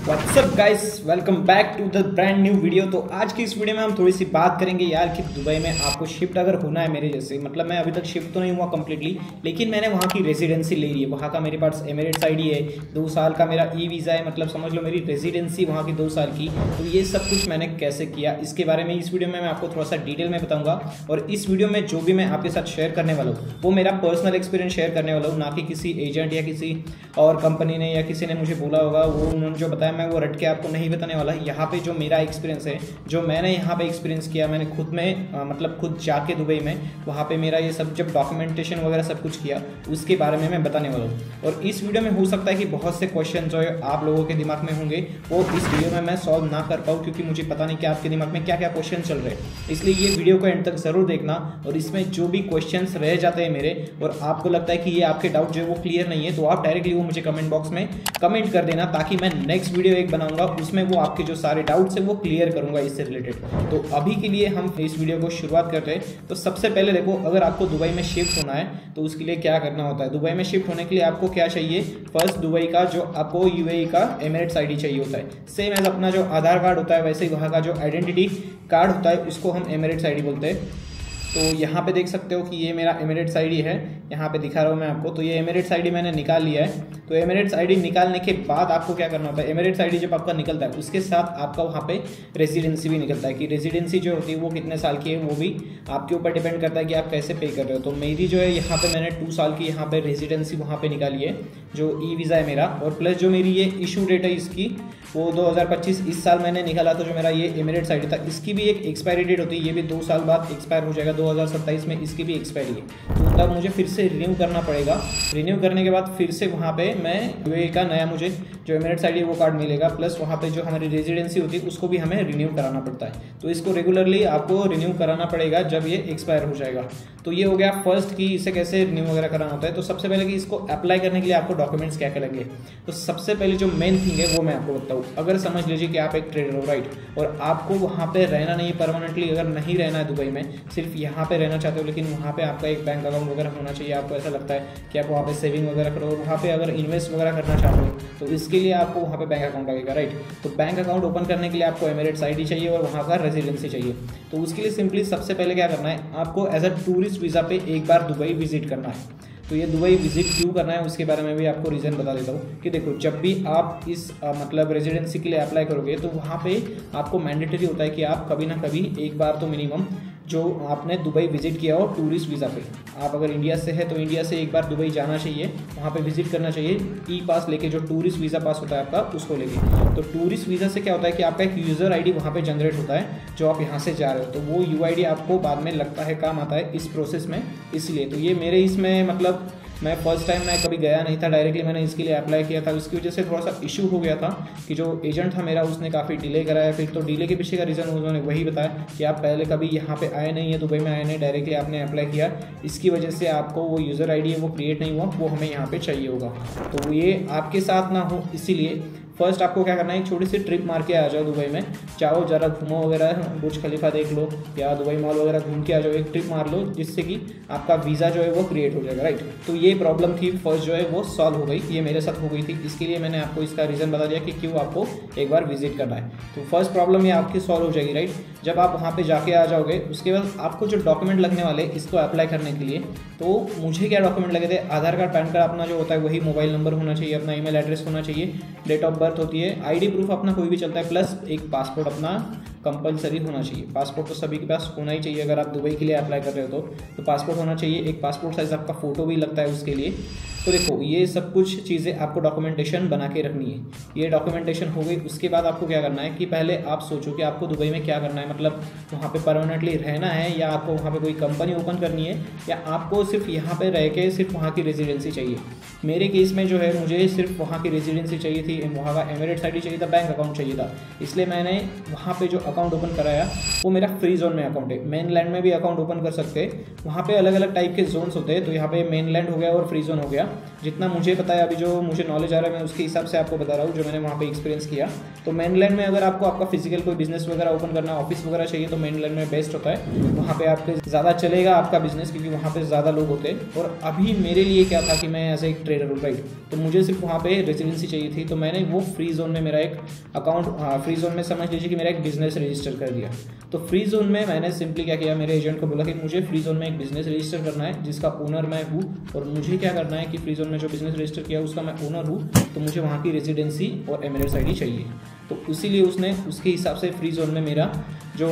WhatsApp guys, welcome back to the brand new video. तो आज की इस वीडियो में हम थोड़ी सी बात करेंगे यार कि दुबई में आपको शिफ्ट अगर होना है मेरे जैसे, मतलब मैं अभी तक शिफ्ट तो नहीं हुआ कम्प्लीटली, लेकिन मैंने वहाँ की रेजिडेंसी ले ली है। वहाँ का मेरे पास एमिरेट्स आईडी है, 2 साल का मेरा ई वीज़ा है, मतलब समझ लो मेरी रेजिडेंसी वहाँ की 2 साल की। तो ये सब कुछ मैंने कैसे किया इसके बारे में इस वीडियो में मैं आपको थोड़ा सा डिटेल में बताऊँगा। और इस वीडियो में जो भी मैं आपके साथ शेयर करने वाला हूँ वो मेरा पर्सनल एक्सपीरियंस शेयर करने वाला हूँ, ना कि किसी एजेंट या किसी और कंपनी ने या किसी ने मुझे बोला होगा वो उन्होंने जो बताया मैं वो रट के आपको नहीं बताने वाला। यहाँ पे जो मेरा एक्सपीरियंस है, जो मैंने यहाँ पे एक्सपीरियंस किया, मैंने खुद में मतलब खुद जाके दुबई में वहाँ पे मेरा ये सब जब डॉक्यूमेंटेशन वगैरह सब कुछ किया उसके बारे में मैं बताने वाला हूँ। और इस वीडियो में हो सकता है कि बहुत से क्वेश्चन जो है आप लोगों के दिमाग में होंगे वो इस वीडियो में मैं सॉल्व ना कर पाऊँ, क्योंकि मुझे पता नहीं कि आपके दिमाग में क्या क्या क्वेश्चन चल रहे हैं। इसलिए ये वीडियो को एंड तक जरूर देखना, और इसमें जो भी क्वेश्चन रह जाते हैं मेरे और आपको लगता है कि ये आपके डाउट जो है वो क्लियर नहीं है, तो आप डायरेक्टली वो मुझे कमेंट बॉक्स में कमेंट कर देना, ताकि मैं नेक्स्ट वीडियो एक बनाऊंगा उसमें वो आपके जो सारे डाउट्स हैं वो क्लियर करूंगा इससे रिलेटेड। तो अभी के लिए हम इस वीडियो को शुरुआत करते हैं। तो सबसे पहले देखो, अगर आपको दुबई में शिफ्ट होना है तो उसके लिए क्या करना होता है। दुबई में शिफ्ट होने के लिए आपको क्या चाहिए, फर्स्ट दुबई का जो आपको यूएई का एमिरेट्स आईडी चाहिए होता है। सेम एज अपना जो आधार कार्ड होता है वैसे ही वहाँ का जो आइडेंटिटी कार्ड होता है उसको हम एमिरेट्स आईडी बोलते हैं। तो यहाँ पे देख सकते हो कि ये मेरा एमिरेट्स आईडी है, यहाँ पे दिखा रहा हूँ मैं आपको। तो ये एमिरेट्स आईडी मैंने निकाल लिया है। तो एमिरेट्स आईडी निकालने के बाद आपको क्या करना होता है, एमिरेट्स आईडी जब आपका निकलता है उसके साथ आपका वहाँ पे रेजिडेंसी भी निकलता है, कि रेजिडेंसी जो होती है वो कितने साल की है वो भी आपके ऊपर डिपेंड करता है कि आप कैसे पे कर रहे हो। तो मेरी जो है यहाँ पे मैंने 2 साल की यहाँ पे रेजिडेंसी वहाँ पे निकाली है, जो ई वीज़ा है मेरा। और प्लस जो मेरी ये इशू डेट है इसकी वो 2025 इस साल मैंने निकाला। तो जो मेरा ये एमिरेट्स आईडी था इसकी भी एक एक्सपायरी डेट होती है, ये भी 2 साल बाद एक्सपायर हो जाएगा, 2027 में इसकी भी एक्सपायरी है। तो तब मुझे फिर से रिन्यू करना पड़ेगा। रिन्यू करने के बाद फिर से वहाँ पे मैं यूएई का नया मुझे जो एमिरेट्स आईडी वो कार्ड मिलेगा, प्लस वहाँ पे जो हमारी रेजिडेंसी होती है उसको भी हमें रिन्यू कराना पड़ता है। तो इसको रेगुलरली आपको रिन्यू कराना पड़ेगा जब ये एक्सपायर हो जाएगा। तो ये हो गया फर्स्ट कि इसे कैसे रिन्यू वगैरह कराना होता है। तो सबसे पहले कि इसको अप्लाई करने के लिए आपको डॉक्यूमेंट्स क्या क्या लगेंगे। तो सबसे पहले जो मेन थिंग है वो मैं आपको बताऊँ। अगर समझ लीजिए कि आप एक ट्रेडर हो, राइट, और आपको वहाँ पे रहना नहीं है परमानेंटली, अगर नहीं रहना है दुबई में, सिर्फ यहाँ पे रहना चाहते हो, लेकिन वहाँ पे आपका एक बैंक अकाउंट वगैरह होना चाहिए। आपको ऐसा लगता है कि आप वहाँ पे सेविंग वगैरह करो, वहाँ पे अगर इन्वेस्ट वगैरह करना चाहते हो तो इसके लिए आपको वहाँ पे बैंक अकाउंट लगेगा, राइट। तो बैंक अकाउंट ओपन करने के लिए आपको एमिरेट्स आईडी चाहिए और वहाँ का रेजिडेंसी चाहिए। तो उसके लिए सिंपली सबसे पहले क्या करना है, आपको एज अ टूरिस्ट वीज़ा पे एक बार दुबई विजिट करना है। तो ये दुबई विजिट क्यों करना है उसके बारे में भी आपको रीज़न बता देता हूँ कि देखो, जब भी आप इस मतलब रेजिडेंसी के लिए अप्लाई करोगे तो वहाँ पे आपको मैंडेटरी होता है कि आप कभी ना कभी एक बार तो मिनिमम जो आपने दुबई विजिट किया हो टूरिस्ट वीज़ा पे, आप अगर इंडिया से है तो इंडिया से एक बार दुबई जाना चाहिए, वहाँ पे विजिट करना चाहिए ई पास लेके, जो टूरिस्ट वीज़ा पास होता है आपका उसको लेके। तो टूरिस्ट वीज़ा से क्या होता है कि आपका एक यूज़र आईडी वहाँ पे जनरेट होता है जो आप यहाँ से जा रहे हो, तो वो यूआईडी आपको बाद में लगता है काम आता है इस प्रोसेस में। इसलिए तो ये मेरे इसमें मतलब मैं फर्स्ट टाइम मैं कभी गया नहीं था, डायरेक्टली मैंने इसके लिए अप्लाई किया था। उसकी वजह से थोड़ा सा इशू हो गया था कि जो एजेंट था मेरा उसने काफ़ी डिले कराया। फिर तो डिले के पीछे का रीज़न उन्होंने वही बताया कि आप पहले कभी यहाँ पे आए नहीं है, दुबई में आए नहीं, डायरेक्टली आपने अप्लाई किया, इसकी वजह से आपको वो यूज़र आईडी है वो क्रिएट नहीं हुआ, वो हमें यहाँ पे चाहिए होगा। तो ये आपके साथ ना हो, इसीलिए फर्स्ट आपको क्या करना है, एक छोटी सी ट्रिप मार के आ जाओ दुबई में, चाहो ज़रा घूमो वगैरह, बुर्ज खलीफा देख लो या दुबई मॉल वगैरह घूम के आ जाओ, एक ट्रिप मार लो, जिससे कि आपका वीज़ा जो है वो क्रिएट हो जाएगा, राइट। तो ये प्रॉब्लम थी फर्स्ट जो है वो सॉल्व हो गई, ये मेरे साथ हो गई थी, इसके लिए मैंने आपको इसका रीज़न बता दिया कि क्यों आपको एक बार विजिट करना है। तो फर्स्ट प्रॉब्लम ये आपकी सॉल्व हो जाएगी, राइट। जब आप वहाँ पर जाके आ जाओगे उसके बाद आपको जो डॉक्यूमेंट लगने वाले इसको अप्लाई करने के लिए, तो मुझे क्या डॉक्यूमेंट लगे थे, आधार कार्ड, पैन कार्ड अपना जो होता है वही, मोबाइल नंबर होना चाहिए, अपना ईमेल एड्रेस होना चाहिए, डेट ऑफ बर्थ होती है, आईडी प्रूफ अपना कोई भी चलता है, प्लस एक पासपोर्ट अपना कंपलसरी होना चाहिए। पासपोर्ट तो सभी के पास होना ही चाहिए, अगर आप दुबई के लिए अप्लाई कर रहे हो तो पासपोर्ट होना चाहिए, एक पासपोर्ट साइज आपका फ़ोटो भी लगता है उसके लिए। तो देखो, ये सब कुछ चीज़ें आपको डॉक्यूमेंटेशन बना के रखनी है। ये डॉक्यूमेंटेशन हो गई, उसके बाद आपको क्या करना है कि पहले आप सोचो कि आपको दुबई में क्या करना है, मतलब वहाँ पे परमानेंटली रहना है या आपको वहाँ पे कोई कंपनी ओपन करनी है, या आपको सिर्फ यहाँ पे रह के सिर्फ वहाँ की रेजिडेंसी चाहिए। मेरे केस में जो है मुझे सिर्फ वहाँ की रेजिडेंसी चाहिए थी, वहाँ का एमिरेट्स आईडी चाहिए था, बैंक अकाउंट चाहिए था, इसलिए मैंने वहाँ पे जो अकाउंट ओपन कराया वो मेरा फ्री जोन में अकाउंट है। मेन लैंड में भी अकाउंट ओपन कर सकते हैं, वहाँ पे अलग अलग टाइप के जोन्स होते हैं। तो यहाँ पे मेन लैंड हो गया और फ्री जोन हो गया। जितना मुझे पता है, अभी जो मुझे नॉलेज आ रहा है मैं उसके हिसाब से आपको बता रहा हूँ, जो मैंने वहाँ पे एक्सपीरियंस किया। तो मेनलैंड में अगर आपको आपका फिजिकल कोई बिजनेस वगैरह ओपन करना, ऑफिस वगैरह चाहिए, तो मेनलैंड में बेस्ट होता है। वहाँ पे आपके ज़्यादा चलेगा आपका बिजनेस, क्योंकि वहाँ पे ज़्यादा लोग होते हैं। और अभी मेरे लिए क्या था कि मैं एज एक ट्रेडर हूँ, राइट, तो मुझे सिर्फ वहाँ पे रेजिडेंसी चाहिए थी। तो मैंने वो फ्री जोन में मेरा एक अकाउंट, फ्री जोन में समझ लीजिए कि मेरा एक बिजनेस रजिस्टर कर दिया। तो फ्री जोन में मैंने सिंपली क्या किया, मेरे एजेंट को बोला कि मुझे फ्री जोन में एक बिजनेस रजिस्टर करना है जिसका ओनर मैं हूँ, और मुझे क्या करना है कि फ्री जोन में जो बिजनेस रजिस्टर किया उसका मैं ओनर हूँ, तो मुझे वहाँ की रेजिडेंसी और एमिरेट्स आईडी चाहिए। तो इसीलिए उसने उसके हिसाब से फ्री जोन में मेरा जो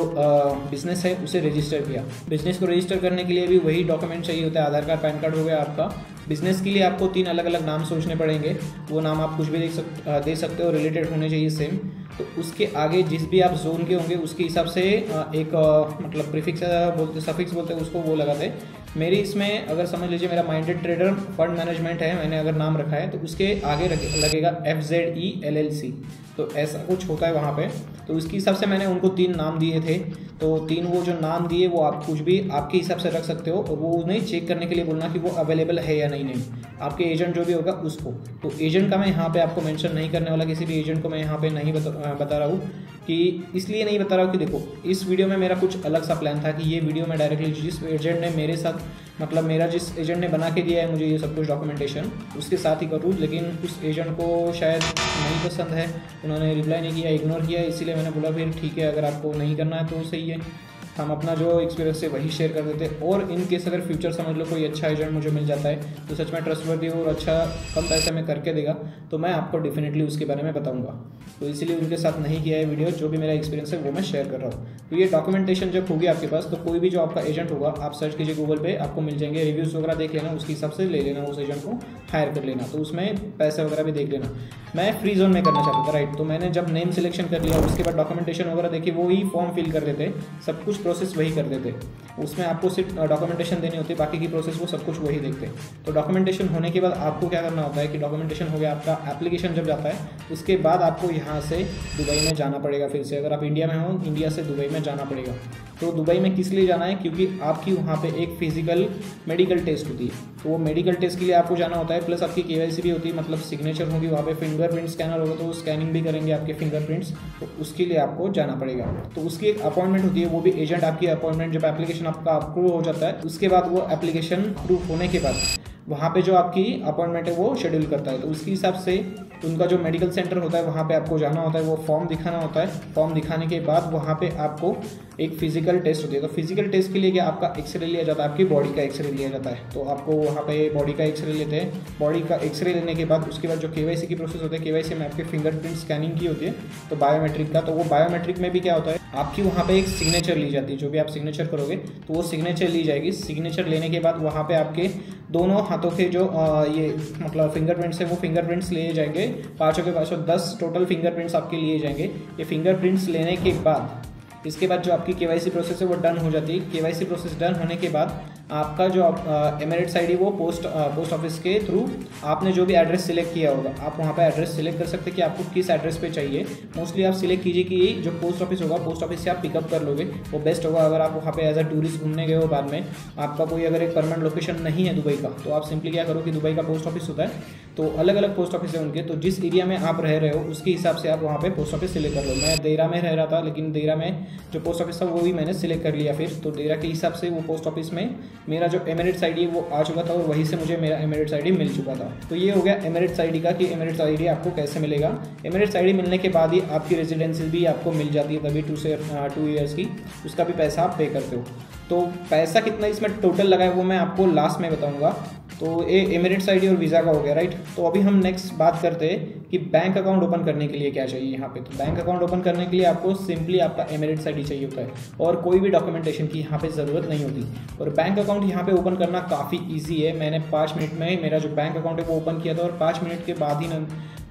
बिज़नेस है उसे रजिस्टर किया। बिज़नेस को रजिस्टर करने के लिए भी वही डॉक्यूमेंट चाहिए होता है, आधार कार्ड, पैन कार्ड हो गया आपका। बिज़नेस के लिए आपको 3 अलग अलग नाम सोचने पड़ेंगे, वो नाम आप कुछ भी दे सकते हो, रिलेटेड होने चाहिए सेम। तो उसके आगे जिस भी आप जोन के होंगे उसके हिसाब से एक मतलब प्रीफिक्स बोलते, सफिक्स बोलते हैं उसको, वो लगाते। मेरी इसमें अगर समझ लीजिए मेरा माइंडेड ट्रेडर फंड मैनेजमेंट है, मैंने अगर नाम रखा है तो उसके आगे लगेगा FZE LLC, तो ऐसा कुछ होता है वहाँ पे। तो उसके हिसाब से मैंने उनको 3 नाम दिए थे। तो 3 वो जो नाम दिए वो आप कुछ भी आपके हिसाब से रख सकते हो, और वो उन्हें चेक करने के लिए बोलना कि वो अवेलेबल है या नहीं आपके एजेंट जो भी होगा उसको। तो एजेंट का मैं यहाँ पे आपको मेंशन नहीं करने वाला, किसी भी एजेंट को मैं यहाँ पे नहीं बता रहा हूँ, कि इसलिए नहीं बता रहा हूँ कि देखो इस वीडियो में मेरा कुछ अलग सा प्लान था कि ये वीडियो मैं डायरेक्टली जिस एजेंट ने मेरे साथ, मतलब मेरा जिस एजेंट ने बना के दिया है मुझे ये सब कुछ डॉक्यूमेंटेशन, उसके साथ ही करूँ। लेकिन उस एजेंट को शायद नहीं पसंद है, उन्होंने रिप्लाई नहीं किया, इग्नोर किया, इसीलिए मैंने बोला फिर ठीक है, अगर आपको नहीं करना है तो सही है, हम अपना जो एक्सपीरियंस है वही शेयर कर देते। और इन केस अगर फ्यूचर समझ लो कोई अच्छा एजेंट मुझे मिल जाता है तो सच में ट्रस्टवर्दी और अच्छा कम पैसे में करके देगा, तो मैं आपको डेफिनेटली उसके बारे में बताऊंगा। तो इसीलिए उनके साथ नहीं किया है वीडियो, जो भी मेरा एक्सपीरियंस है वो मैं शेयर कर रहा हूँ। तो ये डॉक्यूमेंटेशन जब होगी आपके पास, तो कोई भी जो आपका एजेंट होगा आप सर्च कीजिए गूगल पे, आपको मिल जाएंगे, रिव्यूज़ वगैरह देख लेना, उसके हिसाब से ले लेना, उस एजेंट को हायर कर लेना। तो उसमें पैसे वगैरह भी देख लेना। मैं फ्री जोन में करना चाहता था, राइट, तो मैंने जब नेम सिलेक्शन कर लिया उसके बाद डॉक्यूमेंटेशन वगैरह देखी, वो ही फॉर्म फिल कर देते, सब कुछ प्रोसेस वही कर देते। उसमें आपको सिर्फ डॉक्यूमेंटेशन देनी होती है, बाकी की प्रोसेस वो सब कुछ वही देखते हैं। तो डॉक्यूमेंटेशन होने के बाद आपको क्या करना होता है कि डॉक्यूमेंटेशन हो गया, आपका एप्लीकेशन जब जाता है उसके बाद आपको यहाँ से दुबई में जाना पड़ेगा। फिर से अगर आप इंडिया में हो, इंडिया से दुबई में जाना पड़ेगा। तो दुबई में किस लिए जाना है, क्योंकि आपकी वहाँ पे एक फिजिकल मेडिकल टेस्ट होती है, तो वो मेडिकल टेस्ट के लिए आपको जाना होता है, प्लस आपकी KYC भी होती है, मतलब सिग्नेचर होगी वहाँ पे, फिंगरप्रिंट स्कैनर होगा तो वो स्कैनिंग भी करेंगे आपके फिंगरप्रिंट्स, तो उसके लिए आपको जाना पड़ेगा। तो उसकी एक अपॉइंटमेंट होती है, वो भी एजेंट आपकी अपॉइंटमेंट, जब एप्लीकेशन आपका अप्रूव हो जाता है उसके बाद, वो एप्लीकेशन अप्रूव होने के बाद वहाँ पे जो आपकी अपॉइंटमेंट है वो शेड्यूल करता है। तो उसके हिसाब से उनका जो मेडिकल सेंटर होता है वहाँ पे आपको जाना होता है, वो फॉर्म दिखाना होता है। फॉर्म दिखाने के बाद वहाँ पे आपको एक फिजिकल टेस्ट होती है। तो फिजिकल टेस्ट के लिए क्या, आपका एक्सरे लिया जाता है, आपकी बॉडी का एक्सरे लिया जाता है। तो आपको वहाँ पे बॉडी का एक्सरे लेते हैं। बॉडी का एक्सरे लेने के बाद उसके बाद जो KYC की प्रोसेस होती है, KYC में आपके फिंगरप्रिंट स्कैनिंग की होती है, तो बायोमेट्रिक का। तो वो बायोमेट्रिक में भी क्या होता है, आपकी वहाँ पे एक सिग्नेचर ली जाती है, जो भी आप सिग्नेचर करोगे तो वो सिग्नेचर ली जाएगी। सिग्नेचर लेने के बाद वहाँ पे आपके दोनों हाथों के जो ये मतलब फिंगरप्रिंट्स है, वो फिंगरप्रिंट्स लिए जाएंगे, पाँचों के पाँचों 10 टोटल फिंगरप्रिंट्स आपके लिए जाएंगे। ये फिंगरप्रिंट्स लेने के बाद इसके बाद जो आपकी KYC प्रोसेस है वो डन हो जाती है। KYC प्रोसेस डन होने के बाद आपका जो एमिरेट्स आईडी वो पोस्ट ऑफिस के थ्रू आपने जो भी एड्रेस सिलेक्ट किया होगा, आप वहाँ पे एड्रेस सिलेक्ट कर सकते हैं कि आपको किस एड्रेस पे चाहिए। मोस्टली आप सिलेक्ट कीजिए कि जो पोस्ट ऑफिस होगा, पोस्ट ऑफिस से आप पिकअप कर लोगे, वो बेस्ट होगा। अगर आप वहाँ पे एज अ टूरिस्ट घूमने गए हो, बाद में आपका कोई अगर एक परमानेंट लोकेशन नहीं है दुबई का, तो आप सिंपली क्या करो कि दुबई का पोस्ट ऑफिस होता है, तो अलग अलग पोस्ट ऑफिस है उनके, तो जिस एरिया में आप रह रहे हो उसके हिसाब से आप वहाँ पे पोस्ट ऑफिस सिलेक्ट कर लो। मैं देरा में रह रहा था, लेकिन देरा में जो पोस्ट ऑफिस था वो भी मैंने सिलेक्ट कर लिया फिर। तो देरा के हिसाब से वो पोस्ट ऑफिस में मेरा जो एमिरेट्स आईडी वो आ चुका था, और वहीं से मुझे मेरा एमिरेट्स आईडी मिल चुका था। तो ये हो गया एमिरेट्स आईडी का, कि एमिरेट्स आईडी आपको कैसे मिलेगा। एमिरेट्स आईडी मिलने के बाद ही आपकी रेजिडेंसी भी आपको मिल जाती है, तभी 2 से 2 ईयर्स की, उसका भी पैसा आप पे करते हो। तो पैसा कितना इसमें टोटल लगा है वो मैं आपको लास्ट में बताऊंगा। तो ये एमिरेट्स आईडी और वीज़ा का हो गया, राइट। तो अभी हम नेक्स्ट बात करते हैं कि बैंक अकाउंट ओपन करने के लिए क्या चाहिए यहाँ पे। तो बैंक अकाउंट ओपन करने के लिए आपको सिंपली आपका एमिरेट्स आईडी चाहिए होता है, और कोई भी डॉक्यूमेंटेशन की यहाँ पे ज़रूरत नहीं होती। और बैंक अकाउंट यहाँ पे ओपन करना काफ़ी ईजी है। मैंने 5 मिनट में मेरा जो बैंक अकाउंट है वो ओपन किया था, और 5 मिनट के बाद ही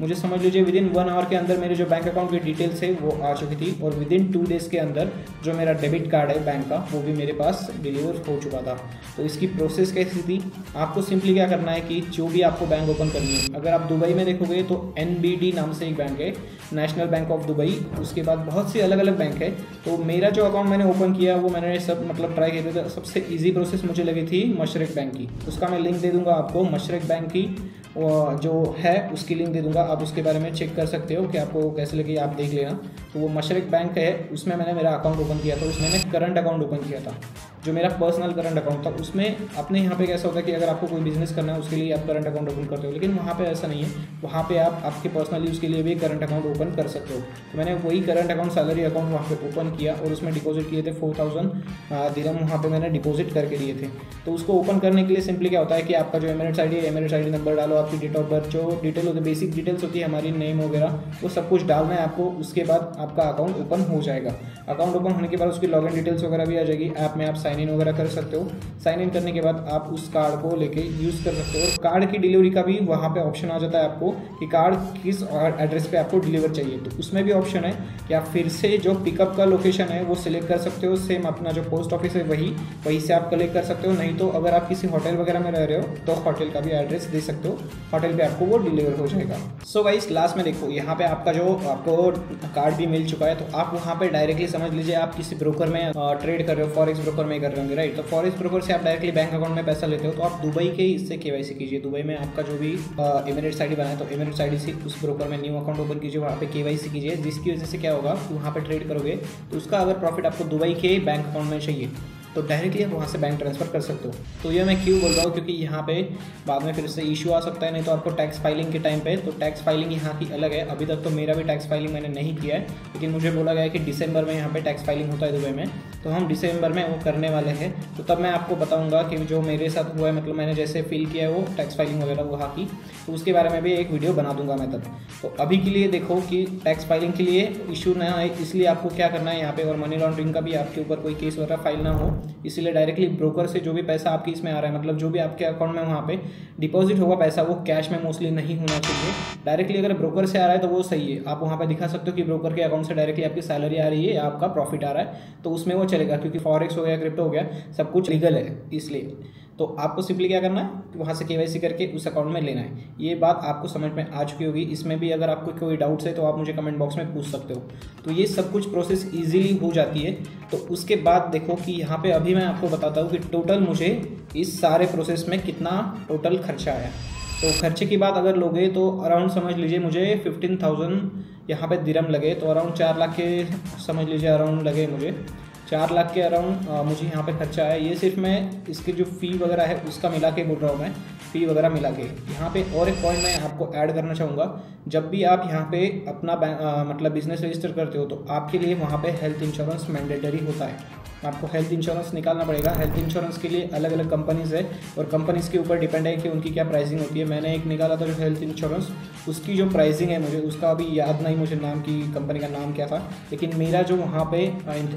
मुझे समझ लीजिए विदिन 1 आवर के अंदर मेरे जो बैंक अकाउंट की डिटेल्स है वो आ चुकी थी, और विदिन 2 डेज़ के अंदर जो मेरा डेबिट कार्ड है बैंक का वो भी मेरे पास डिलीवर हो चुका था। तो इसकी प्रोसेस कैसी थी, आपको सिंपली क्या करना है कि जो भी आपको बैंक ओपन करनी है, अगर आप दुबई में देखोगे तो NBD नाम से एक बैंक है, नेशनल बैंक ऑफ दुबई। उसके बाद बहुत सी अलग अलग बैंक है। तो मेरा जो अकाउंट मैंने ओपन किया वो मैंने सब मतलब ट्राई किया था। सबसे ईजी प्रोसेस मुझे लगी थी मशरक बैंक की, उसका मैं लिंक दे दूंगा आपको। मशरक बैंक की जो है उसकी लिंक दे दूंगा, आप उसके बारे में चेक कर सकते हो कि आपको कैसे लगे, आप देख लेना। तो वो मशरक बैंक है, उसमें मैंने मेरा अकाउंट ओपन किया था, उसमें मैंने करंट अकाउंट ओपन किया था, जो मेरा पर्सनल करंट अकाउंट था। उसमें अपने यहाँ पे कैसा होता है कि अगर आपको कोई बिजनेस करना है उसके लिए आप करंट अकाउंट ओपन करते हो, लेकिन वहाँ पे ऐसा नहीं है। वहाँ पे आप आपके पर्सनल यूज़ के लिए भी करंट अकाउंट ओपन कर सकते हो। तो मैंने वही करंट अकाउंट सैलरी अकाउंट वहाँ पे ओपन किया और उसमें डिपॉजिट किए थे 4000 दिरहम, वहाँ पे मैंने डिपॉजिट करके दिए थे। तो उसको ओपन करने के लिए सिंपली क्या होता है कि आपका जो एमिरेट्स आईडी नंबर डालो, आपकी डेट ऑफ बर्थ, जो डिटेल होती है, बेसिक डिटेल्स होती है हमारी, नेम वगैरह, वो सब कुछ डालना है आपको। उसके बाद आपका अकाउंट ओपन हो जाएगा। अकाउंट ओपन होने के बाद उसकी लॉगिन डिटेल्स वगैरह भी आ जाएगी। ऐप में आप साइन इन वगैरह कर सकते हो। साइन इन करने के बाद आप उस कार्ड को लेके यूज़ कर सकते हो। और कार्ड की डिलीवरी का भी वहाँ पे ऑप्शन आ जाता है आपको कि कार्ड किस एड्रेस पे आपको डिलीवर चाहिए। तो उसमें भी ऑप्शन है कि आप फिर से जो पिकअप का लोकेशन है वो सिलेक्ट कर सकते हो। सेम अपना जो पोस्ट ऑफिस है वहीं से आप कलेक्ट कर सकते हो। नहीं तो अगर आप किसी होटल वगैरह में रह रहे हो तो होटल का भी एड्रेस दे सकते हो, होटल पे आपको वो डिलीवर हो जाएगा। सो गाइस, लास्ट में देखो यहाँ पे आपका जो आपको कार्ड भी मिल चुका है। तो आप वहाँ पे डायरेक्टली समझ लीजिए आप किसी ब्रोकर में ट्रेड कर रहे हो, फॉरेक्स ब्रोकर में कर रहे होंगे, राइट। तो फॉरेक्स ब्रोकर से आप डायरेक्टली बैंक अकाउंट में पैसा लेते हो। तो आप दुबई के इससे केवाईसी कीजिए। दुबई में आपका जो भी एमिरेट्स आईडी बनाए तो एमिरेट्स आईडी से उस ब्रोकर में न्यू अकाउंट ओपन कीजिए, वहाँ पे केवाईसी कीजिए। जिसकी वजह से क्या होगा कि वहाँ पे ट्रेड करोगे तो उसका अगर प्रॉफिट आपको दुबई के बैंक अकाउंट में चाहिए तो डायरेक्टली आप वहाँ से बैंक ट्रांसफ़र कर सकते हो। तो ये मैं क्यों बोल रहा हूँ, क्योंकि यहाँ पे बाद में फिर से इशू आ सकता है। नहीं तो आपको टैक्स फाइलिंग के टाइम पे, तो टैक्स फाइलिंग यहाँ की अलग है। अभी तक तो मेरा भी टैक्स फाइलिंग मैंने नहीं किया है, लेकिन मुझे बोला गया है कि दिसंबर में यहाँ पे टैक्स फाइलिंग होता है दुबई में। तो हम दिसंबर में वो करने वाले हैं। तो तब मैं आपको बताऊँगा कि जो मेरे साथ हुआ है, मतलब मैंने जैसे फील किया है वो टैक्स फाइलिंग वगैरह वहाँ की, तो उसके बारे में भी एक वीडियो बना दूंगा मैं तब। तो अभी के लिए देखो कि टैक्स फाइलिंग के लिए इशू ना आए, इसलिए आपको क्या करना है यहाँ पे, और मनी लॉन्ड्रिंग का भी आपके ऊपर कोई केस वगैरह फाइल ना हो, इसलिए डायरेक्टली ब्रोकर से जो भी पैसा आपकी इसमें आ रहा है, मतलब जो भी आपके अकाउंट में वहाँ पे डिपॉजिट होगा पैसा, वो कैश में मोस्टली नहीं होना चाहिए। डायरेक्टली अगर ब्रोकर से आ रहा है तो वो सही है। आप वहाँ पे दिखा सकते हो कि ब्रोकर के अकाउंट से डायरेक्टली आपकी सैलरी आ रही है या आपका प्रॉफिट आ रहा है, तो उसमें वो चलेगा। क्योंकि फॉरेक्स हो गया, क्रिप्टो हो गया, सब कुछ लीगल है, इसलिए तो आपको सिंपली क्या करना है कि वहाँ से केवाईसी करके उस अकाउंट में लेना है। ये बात आपको समझ में आ चुकी होगी। इसमें भी अगर आपको कोई डाउट्स है तो आप मुझे कमेंट बॉक्स में पूछ सकते हो। तो ये सब कुछ प्रोसेस इजीली हो जाती है। तो उसके बाद देखो कि यहाँ पे अभी मैं आपको बताता हूँ कि टोटल मुझे इस सारे प्रोसेस में कितना टोटल खर्चा आया। तो खर्चे की बात अगर लोगे तो अराउंड समझ लीजिए मुझे 15,000 यहाँ पे दिरहम लगे। तो अराउंड 4 लाख के समझ लीजिए अराउंड लगे मुझे, 4 लाख के अराउंड मुझे यहाँ पे खर्चा है। ये सिर्फ मैं इसकी जो फ़ी वगैरह है उसका मिला के बोल रहा हूँ मैं, फ़ी वगैरह मिला के। यहाँ पे और एक पॉइंट मैं आपको ऐड करना चाहूँगा, जब भी आप यहाँ पे अपना मतलब बिजनेस रजिस्टर करते हो तो आपके लिए वहाँ पे हेल्थ इंश्योरेंस मैंडेटरी होता है। आपको हेल्थ इंश्योरेंस निकालना पड़ेगा। हेल्थ इंश्योरेंस के लिए अलग अलग कंपनीज़ है और कंपनीज़ के ऊपर डिपेंड है कि उनकी क्या प्राइसिंग होती है। मैंने एक निकाला था जो हेल्थ इंश्योरेंस, उसकी जो प्राइसिंग है मुझे उसका अभी याद नहीं, मुझे नाम की कंपनी का नाम क्या था, लेकिन मेरा जो वहाँ पे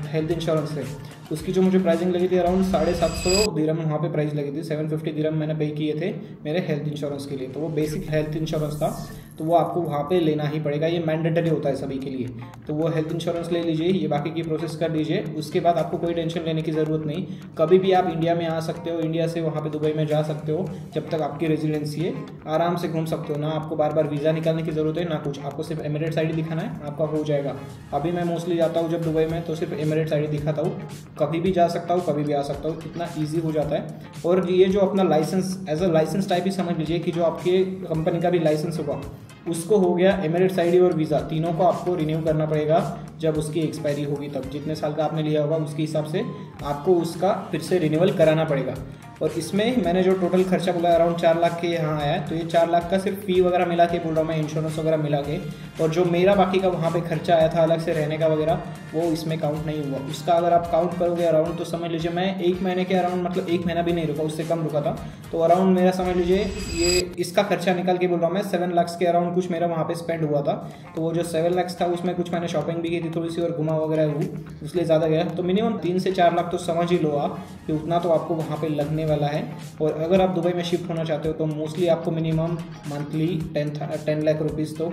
हेल्थ इंश्योरेंस है उसकी जो मुझे प्राइसिंग लगी थी अराउंड 750 दिरहम वहाँ पे प्राइस लगी थी। 750 दिरहम मैंने पे किए थे मेरे हेल्थ इंश्योरेंस के लिए। तो वो बेसिक हेल्थ इंश्योरेंस था, तो वो आपको वहाँ पे लेना ही पड़ेगा। ये मैंडेटरी होता है सभी के लिए। तो वो हेल्थ इंश्योरेंस ले लीजिए, ये बाकी की प्रोसेस कर दीजिए। उसके बाद आपको कोई टेंशन लेने की ज़रूरत नहीं। कभी भी आप इंडिया में आ सकते हो, इंडिया से वहाँ पे दुबई में जा सकते हो। जब तक आपकी रेजिडेंसी है आराम से घूम सकते हो। ना आपको बार बार वीज़ा निकालने की ज़रूरत है ना कुछ, आपको सिर्फ एमिरेट्स आईडी दिखाना है, आपका हो जाएगा। अभी मैं मोस्टली जाता हूँ जब दुबई में तो सिर्फ एमिरेट्स आईडी दिखाता हूँ, कभी भी जा सकता हूँ, कभी भी आ सकता हूँ, इतना ईजी हो जाता है। और ये जो अपना licence as a licence type ही समझ लीजिए कि जो आपके कंपनी का भी लाइसेंस होगा उसको हो गया एमिरेट्स आईडी और वीज़ा, तीनों को आपको रिन्यू करना पड़ेगा जब उसकी एक्सपायरी होगी। तब जितने साल का आपने लिया होगा उसके हिसाब से आपको उसका फिर से रिन्यूअल कराना पड़ेगा। और इसमें मैंने जो टोटल खर्चा बोला अराउंड 4 लाख के यहाँ आया है। तो ये 4 लाख का सिर्फ फ़ी वगैरह मिला के बोल रहा हूँ मैं, इंश्योरेंस वगैरह मिला के। और जो मेरा बाकी का वहाँ पे खर्चा आया था अलग से रहने का वगैरह, वो इसमें काउंट नहीं हुआ। उसका अगर आप काउंट करोगे अराउंड, तो समझ लीजिए मैं 1 महीने के अराउंड, मतलब 1 महीना भी नहीं रुका, उससे कम रुका था। तो अराउंड मेरा समझ लीजिए ये इसका खर्चा निकाल के बोल रहा हूँ मैं 7 लाख के अराउंड कुछ मेरा वहाँ पे स्पेंड हुआ था। तो वो जो 7 लाख था उसमें कुछ मैंने शॉपिंग भी की थी थोड़ी सी और घुमा वगैरह हुई, इसलिए ज़्यादा गया। तो मिनिमम 3 से 4 लाख तो समझ ही लो आप कि उतना तो आपको वहाँ पे लगने वाला है। और अगर आप दुबई में शिफ्ट होना चाहते हो तो मोस्टली आपको मिनिमम मंथली 10 लाख रुपीज़ तो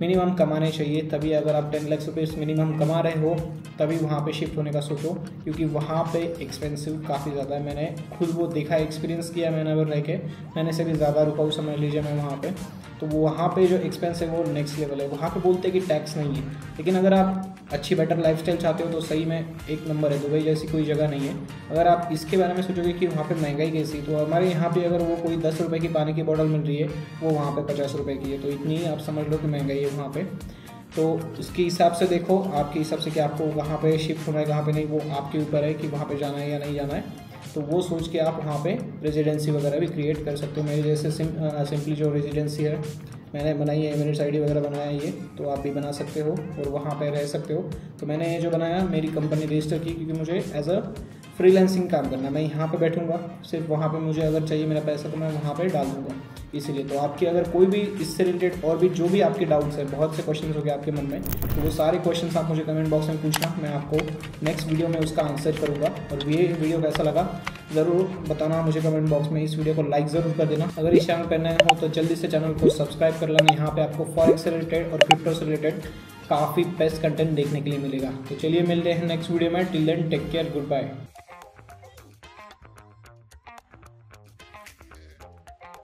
मिनिमम कमाने चाहिए। तभी अगर आप 10 लाख रुपीज़ मिनिमम कमा रहे हो तभी वहाँ पे शिफ्ट होने का सोचो, क्योंकि वहाँ पे एक्सपेंसिव काफ़ी ज़्यादा है। मैंने खुद वो देखा, एक्सपीरियंस किया मैंने, अगर रह के मैंने से भी ज़्यादा रुका हूँ समझ लीजिए मैं वहाँ पे। तो वो वहाँ पे जो एक्सपेंस है वो नेक्स्ट लेवल है। वहाँ पे बोलते हैं कि टैक्स नहीं है, लेकिन अगर आप अच्छी बेटर लाइफस्टाइल चाहते हो तो सही में एक नंबर है। दुबई जैसी कोई जगह नहीं है। अगर आप इसके बारे में सोचोगे कि वहाँ पे महंगाई कैसी, तो हमारे यहाँ पे अगर वो कोई 10 रुपये की पानी की बॉटल मिल रही है, वो वहाँ पे 50 रुपये की है। तो इतनी ही आप समझ लो कि महंगाई है वहाँ पे। तो उसके हिसाब से देखो, आपके हिसाब से कि आपको कहाँ पे शिफ्ट होना है कहाँ पे नहीं, वो आपके ऊपर है कि वहाँ पे जाना है या नहीं जाना है। तो वो सोच के आप वहाँ पे रेजिडेंसी वगैरह भी क्रिएट कर सकते हो। मेरे जैसे सिंपली जो रेजिडेंसी है मैंने बनाई है, एमिरेट्स आईडी वगैरह बनाया है ये, तो आप भी बना सकते हो और वहाँ पे रह सकते हो। तो मैंने ये जो बनाया मेरी कंपनी रजिस्टर की, क्योंकि मुझे एज अ फ्रीलांसिंग काम करना है। मैं यहाँ पे बैठूँगा, सिर्फ वहाँ पे मुझे अगर चाहिए मेरा पैसा तो मैं वहाँ पे डाल दूँगा, इसीलिए। तो आपकी अगर कोई भी इससे रिलेटेड और भी जो भी आपके डाउट्स है, बहुत से क्वेश्चंस हो गए आपके मन में, तो वो सारे क्वेश्चंस आप मुझे कमेंट बॉक्स में पूछना, मैं आपको नेक्स्ट वीडियो में उसका आंसर करूँगा। और ये वीडियो कैसा लगा ज़रूर बताना मुझे कमेंट बॉक्स में। इस वीडियो को लाइक ज़रूर कर देना। अगर इस चैनल पर नए हो तो जल्दी से चैनल को सब्सक्राइब कर लेना। यहाँ पे आपको फॉरेक्स से रिलेटेड और क्रिप्टो से रिलेटेड काफ़ी बेस्ट कंटेंट देखने के लिए मिलेगा। तो चलिए मिलते हैं नेक्स्ट वीडियो में। Till then take care, good bye.